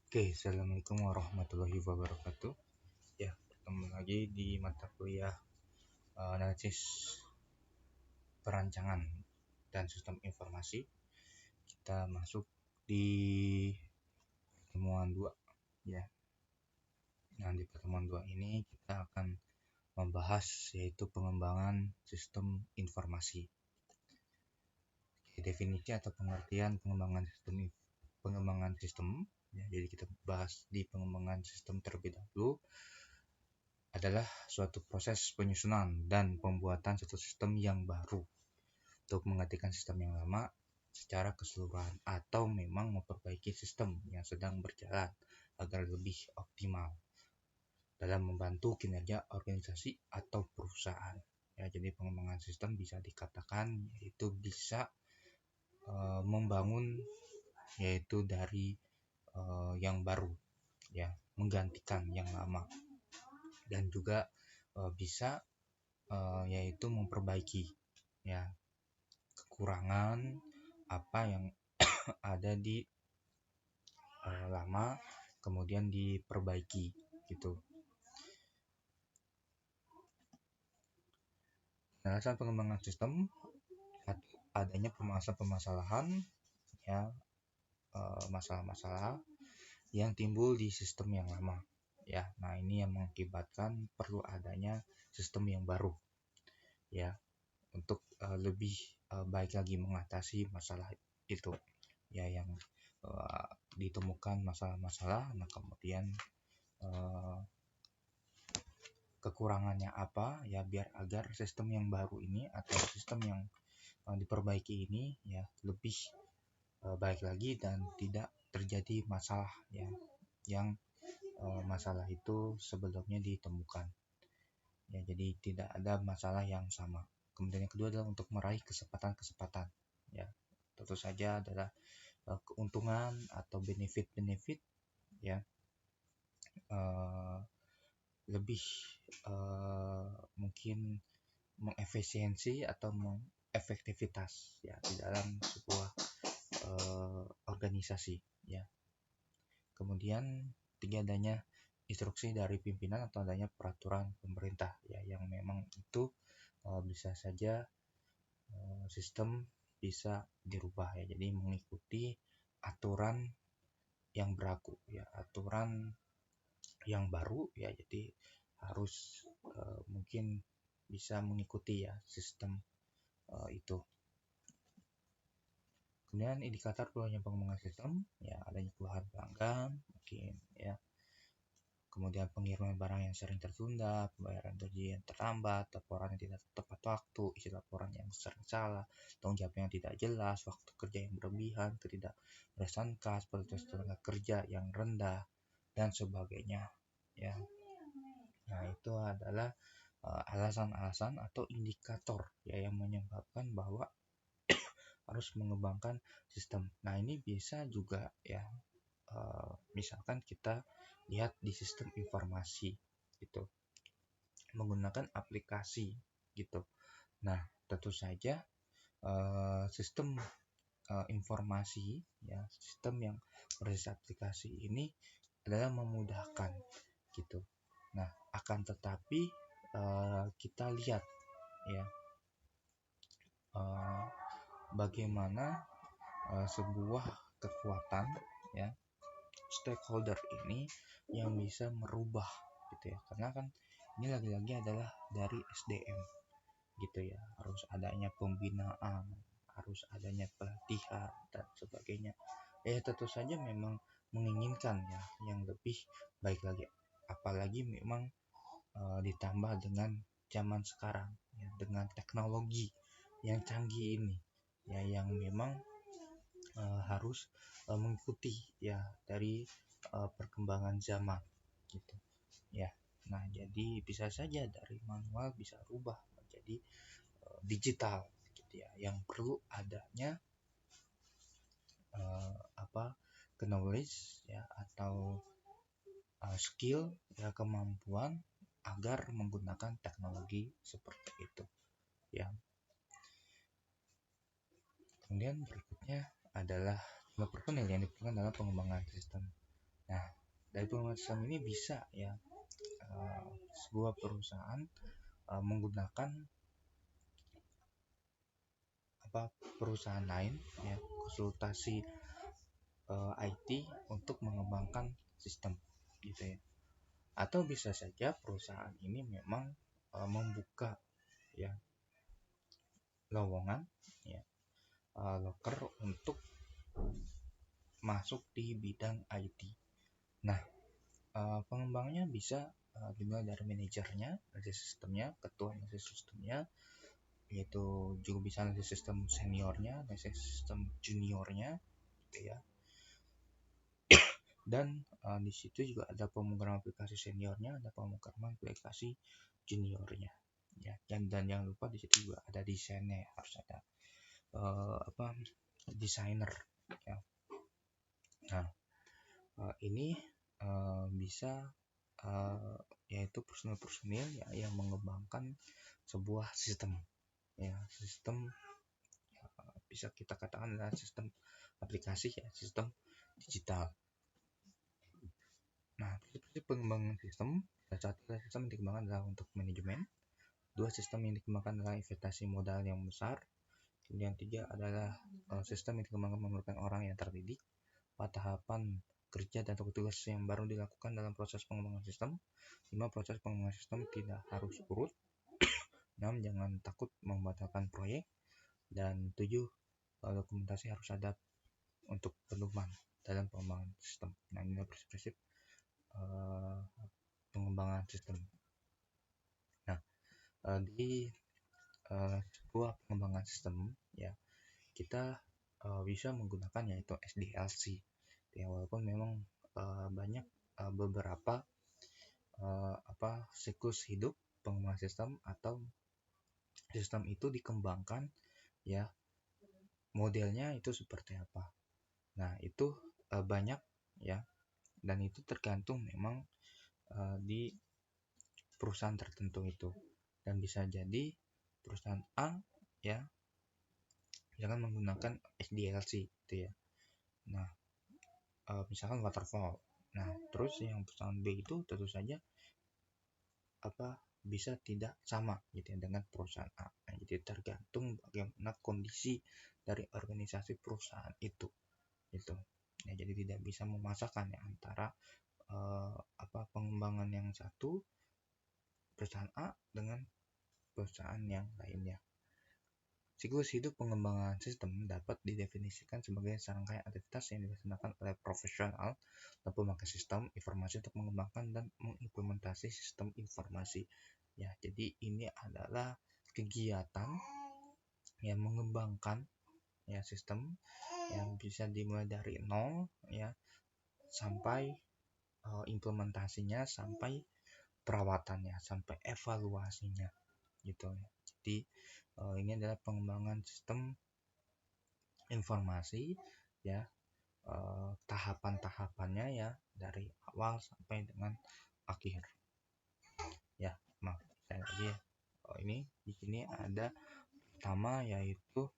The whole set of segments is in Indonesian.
Oke, assalamualaikum warahmatullahi wabarakatuh. Ya, bertemu lagi di mata kuliah analisis perancangan dan sistem informasi. Kita masuk di pertemuan 2 ya. Nah, di pertemuan 2 ini kita akan membahas yaitu pengembangan sistem informasi. Oke, definisi atau pengertian pengembangan sistem ya. Jadi kita bahas di pengembangan sistem terlebih dahulu adalah suatu proses penyusunan dan pembuatan satu sistem yang baru untuk menggantikan sistem yang lama secara keseluruhan atau memang memperbaiki sistem yang sedang berjalan agar lebih optimal dalam membantu kinerja organisasi atau perusahaan. Ya, jadi pengembangan sistem bisa dikatakan yaitu bisa membangun yaitu dari yang baru ya, menggantikan yang lama, dan juga bisa yaitu memperbaiki ya kekurangan apa yang ada di lama, kemudian diperbaiki gitu. Alasan pengembangan sistem adanya permasalahan ya, masalah-masalah yang timbul di sistem yang lama ya. Nah, ini yang mengakibatkan perlu adanya sistem yang baru ya, untuk lebih baik lagi mengatasi masalah itu ya, yang ditemukan masalah-masalah. Nah, kemudian kekurangannya apa ya, biar agar sistem yang baru ini atau sistem yang diperbaiki ini ya lebih baik lagi dan tidak terjadi masalah ya, yang masalah itu sebelumnya ditemukan ya. Jadi tidak ada masalah yang sama. Kemudian yang kedua adalah untuk meraih kesempatan ya. Tentu saja adalah keuntungan atau benefit ya, lebih mungkin mengefisiensi atau mengefektivitas ya di dalam sebuah organisasi ya. Kemudian tiga, adanya instruksi dari pimpinan atau adanya peraturan pemerintah ya, yang memang itu bisa saja sistem bisa dirubah ya, jadi mengikuti aturan yang berlaku ya, aturan yang baru ya, jadi harus mungkin bisa mengikuti ya sistem itu. Kemudian indikator keluarnya pengembangan sistem ya, adanya keluhan pelanggan mungkin ya, kemudian pengiriman barang yang sering tertunda, pembayaran gaji yang terlambat, laporan yang tidak tepat waktu, isi laporan yang sering salah, tanggung jawab yang tidak jelas, waktu kerja yang berlebihan, ketidakberdasarkan kas, kualitas tenaga kerja yang rendah, dan sebagainya ya. Nah, itu adalah alasan-alasan atau indikator ya yang menyebabkan bahwa harus mengembangkan sistem. Nah, ini bisa juga ya, misalkan kita lihat di sistem informasi gitu, menggunakan aplikasi gitu. Nah, tentu saja sistem informasi ya, sistem yang berbasis aplikasi ini adalah memudahkan gitu. Nah, akan tetapi kita lihat ya bagaimana sebuah kekuatan ya stakeholder ini yang bisa merubah gitu ya, karena kan ini lagi-lagi adalah dari SDM gitu ya, harus adanya pembinaan, harus adanya pelatihan dan sebagainya ya. Tentu saja memang menginginkan ya yang lebih baik lagi, apalagi memang ditambah dengan zaman sekarang ya, dengan teknologi yang canggih ini ya, yang memang harus mengikuti ya dari perkembangan zaman gitu ya. Nah, jadi bisa saja dari manual bisa rubah menjadi digital gitu ya, yang perlu adanya knowledge ya, atau skill ya, kemampuan agar menggunakan teknologi seperti itu ya. Kemudian berikutnya adalah jumlah personil yang diperlukan dalam pengembangan sistem. Nah, dari pengembangan sistem ini bisa ya sebuah perusahaan menggunakan perusahaan lain ya, konsultasi IT untuk mengembangkan sistem gitu ya. Atau bisa saja perusahaan ini memang membuka ya lowongan ya, loker untuk masuk di bidang IT. Nah, pengembangnya bisa dimulai dari manajernya, analisis sistemnya, ketua analisis sistemnya, yaitu juga bisa analisis sistem seniornya, analisis sistem juniornya, gitu ya. Dan di situ juga ada pemrograman aplikasi seniornya, ada pemrograman aplikasi juniornya, ya. Dan jangan lupa di situ juga ada desainnya, harus ada desainer, ya. Nah, ini bisa yaitu personil-personil ya, yang mengembangkan sebuah sistem ya, sistem bisa kita katakan adalah sistem aplikasi ya, sistem digital. Nah, prinsip pengembangan sistem, satu sistem yang dikembangkan adalah untuk manajemen, dua sistem yang dikembangkan adalah investasi modal yang besar, kemudian tiga adalah sistem yang dikembangkan memerlukan orang yang terdidik, tahapan kerja dan tugas yang baru dilakukan dalam proses pengembangan sistem. 5. Proses pengembangan sistem tidak harus urut. 6. Jangan takut membatalkan proyek. Dan 7. Dokumentasi harus ada untuk pedoman dalam pengembangan sistem. Nah, ini adalah prinsip-prinsip pengembangan sistem. Nah, di sebuah pengembangan sistem ya, kita bisa menggunakan yaitu SDLC ya, walaupun memang banyak beberapa siklus hidup pengembangan sistem atau sistem itu dikembangkan ya, modelnya itu seperti apa. Nah, itu banyak ya, dan itu tergantung memang di perusahaan tertentu itu, dan bisa jadi perusahaan A ya jangan menggunakan SDLC gitu ya. Nah, misalkan waterfall. Nah, terus yang perusahaan B itu tentu saja bisa tidak sama gitu ya dengan perusahaan A. Nah, jadi tergantung bagaimana kondisi dari organisasi perusahaan itu gitu. Ya, jadi tidak bisa memasakkan ya antara pengembangan yang satu perusahaan A dengan perusahaan yang lainnya. Siklus hidup pengembangan sistem dapat didefinisikan sebagai serangkaian aktivitas yang dilaksanakan oleh profesional dan pemakai sistem informasi untuk mengembangkan dan mengimplementasi sistem informasi. Ya, jadi ini adalah kegiatan yang mengembangkan ya sistem yang bisa dimulai dari nol ya sampai implementasinya, sampai perawatannya, sampai evaluasinya gitu ya. Jadi ini adalah pengembangan sistem informasi ya, tahapan-tahapannya ya dari awal sampai dengan akhir. Ya, maaf saya lagi ya. Ini di sini ada pertama yaitu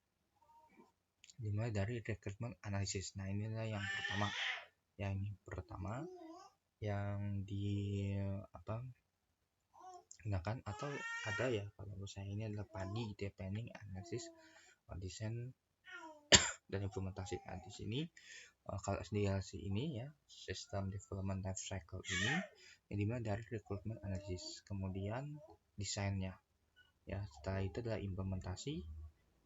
dimulai dari rekrutmen analisis. Nah, inilah yang pertama. Yang ini pertama yang gunakan atau ada ya, kalau saya ini adalah PADI gitu ya, planning, analysis, desain dan implementasi. Nah, di sini kalau SDLC ini ya, System Development Life Cycle ini yang dimulai dari rekrutmen analisis, kemudian desainnya ya, setelah itu adalah implementasi,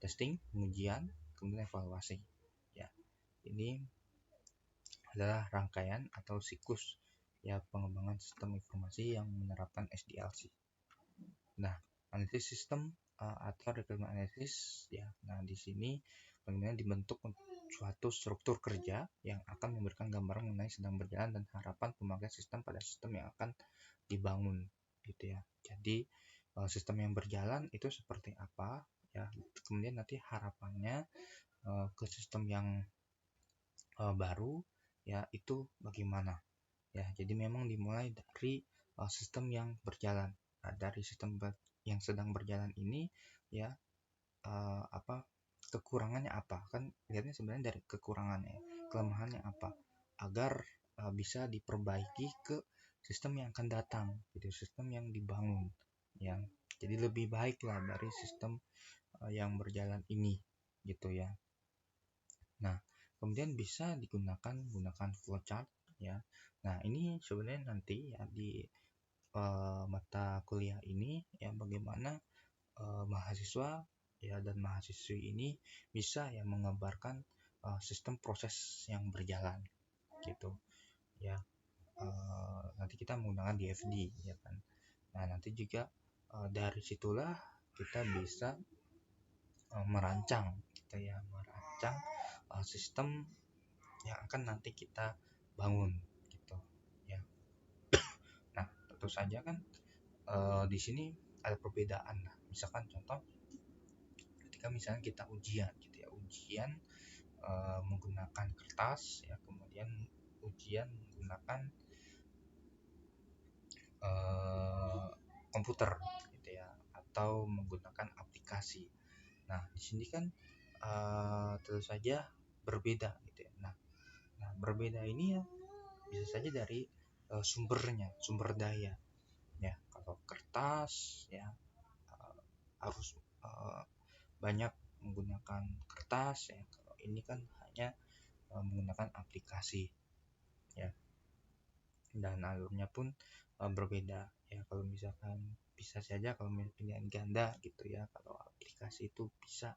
testing, pengujian, kemudian evaluasi ya. Ini adalah rangkaian atau siklus ya pengembangan sistem informasi yang menerapkan SDLC. Nah, analisis sistem atau requirement analysis ya. Nah, di sini bagaimana dibentuk suatu struktur kerja yang akan memberikan gambaran mengenai sedang berjalan dan harapan pemakai sistem pada sistem yang akan dibangun gitu ya. Jadi sistem yang berjalan itu seperti apa ya. Kemudian nanti harapannya ke sistem yang baru ya itu bagaimana ya. Jadi memang dimulai dari sistem yang berjalan. Nah, dari sistem yang sedang berjalan ini ya, kekurangannya apa, kan lihatnya sebenarnya dari kekurangannya, kelemahannya apa, agar bisa diperbaiki ke sistem yang akan datang gitu, sistem yang dibangun ya. Jadi lebih baik lah dari sistem yang berjalan ini gitu ya. Nah, kemudian bisa gunakan flowchart ya. Nah, ini sebenarnya nanti ya di mata kuliah ini ya, bagaimana mahasiswa ya dan mahasiswi ini bisa ya menggambarkan sistem proses yang berjalan gitu ya. Nanti kita menggunakan DFD ya kan. Nah, nanti juga dari situlah kita bisa merancang gitu ya, merancang sistem yang akan nanti kita bangun gitu ya. Nah, tentu saja kan di sini ada perbedaan lah. Misalkan contoh ketika misalnya kita ujian gitu ya, ujian menggunakan kertas ya, kemudian ujian menggunakan komputer gitu ya, atau menggunakan aplikasi. Nah, di sini kan tentu saja berbeda gitu ya. Nah, berbeda ini ya bisa saja dari sumbernya, sumber daya ya. Kalau kertas ya harus banyak menggunakan kertas ya. Kalau ini kan hanya menggunakan aplikasi ya, dan alurnya pun berbeda ya. Kalau misalkan bisa saja kalau pilihan ganda gitu ya, kalau aplikasi itu bisa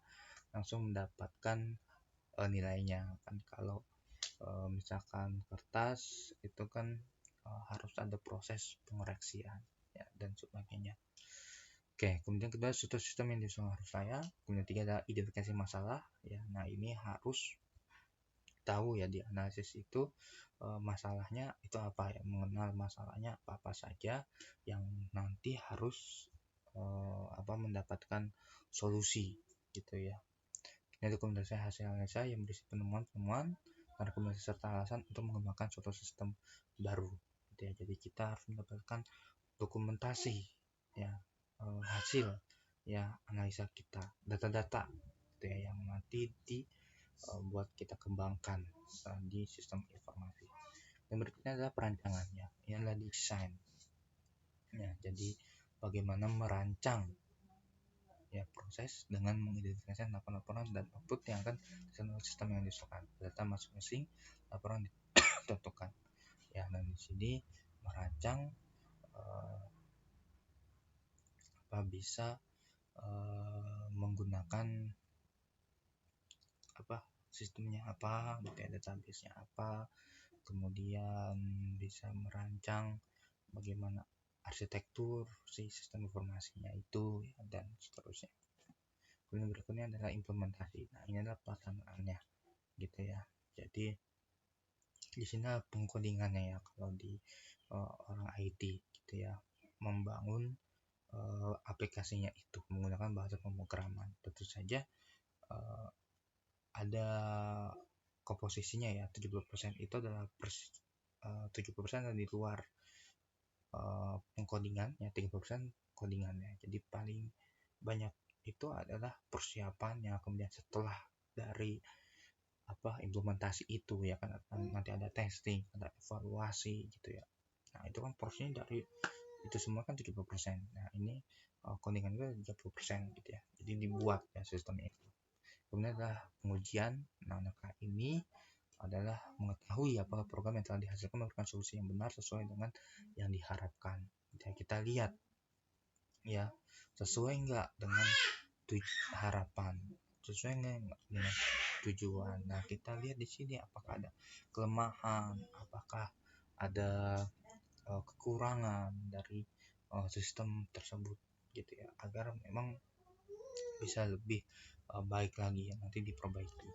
langsung mendapatkan nilainya kan. Kalau misalkan kertas itu kan harus ada proses pengoreksian ya dan sebagainya. Oke, kemudian kedua struktur sistem yang disusun harus saya. Kemudian tiga adalah identifikasi masalah ya. Nah, ini harus tahu ya di analisis itu masalahnya itu apa ya, mengenal masalahnya apa saja yang nanti harus mendapatkan solusi gitu ya. Ini dokumentasi hasil analisa yang berisi penemuan-penemuan, rekomendasi serta alasan untuk mengembangkan suatu sistem baru gitu ya. Jadi kita harus mendapatkan dokumentasi ya, hasil ya analisa kita, data-data gitu ya, yang nanti buat kita kembangkan di sistem informasi. Yang berikutnya adalah perancangannya, ini adalah desain ya. Jadi bagaimana merancang ya proses dengan mengidentifikasi laporan dan output yang akan disampaikan sistem yang disusun, data masing-masing laporan ditentukan ya. Dan di sini merancang bisa menggunakan sistemnya apa gitu ya, database-nya apa, kemudian bisa merancang bagaimana arsitektur si sistem informasinya itu ya, dan seterusnya. Kemudian berikutnya adalah implementasi. Nah, ini adalah pelaksanaannya gitu ya. Jadi di sini pengkodingannya ya, kalau di orang IT gitu ya, membangun aplikasinya itu menggunakan bahasa pemrograman. Tentu saja ada komposisinya ya, 70% itu adalah 70% di luar pengkodingan ya, 30% kodingannya. Jadi paling banyak itu adalah persiapannya, kemudian setelah dari implementasi itu ya kan, nanti ada testing, ada evaluasi gitu ya. Nah, itu kan porsinya dari itu semua kan 70%. Nah, ini codingan itu 30% gitu ya. Jadi dibuat ya sistemnya itu. Kemudian adalah pengujian. Nah, ini adalah mengetahui apakah program yang telah dihasilkan memberikan solusi yang benar sesuai dengan yang diharapkan. Ya, kita lihat ya, sesuai enggak dengan harapan, sesuai enggak dengan tujuan. Nah, kita lihat di sini apakah ada kelemahan, apakah ada kekurangan dari sistem tersebut gitu ya, agar memang bisa lebih baik lagi ya, nanti diperbaiki.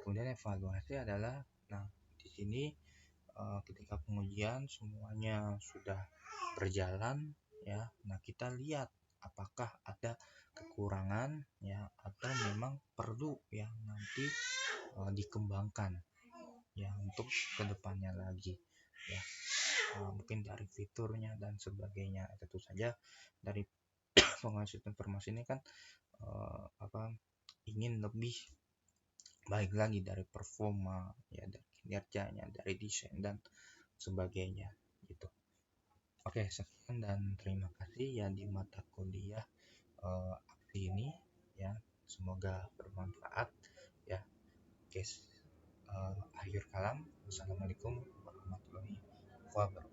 Kemudian evaluasi adalah, nah di sini ketika pengujian semuanya sudah berjalan ya, nah kita lihat apakah ada kekurangan ya, atau memang perlu yang nanti dikembangkan ya untuk kedepannya lagi ya. Mungkin dari fiturnya dan sebagainya. Tentu saja dari penguasaan informasi ini kan ingin lebih baik lagi dari performa ya, dari kinerjanya, dari desain dan sebagainya gitu. Oke, sekian dan terima kasih ya di mata kuliah aksi ini ya. Semoga bermanfaat ya. Oke, akhir kalam. Wassalamualaikum warahmatullahi wabarakatuh.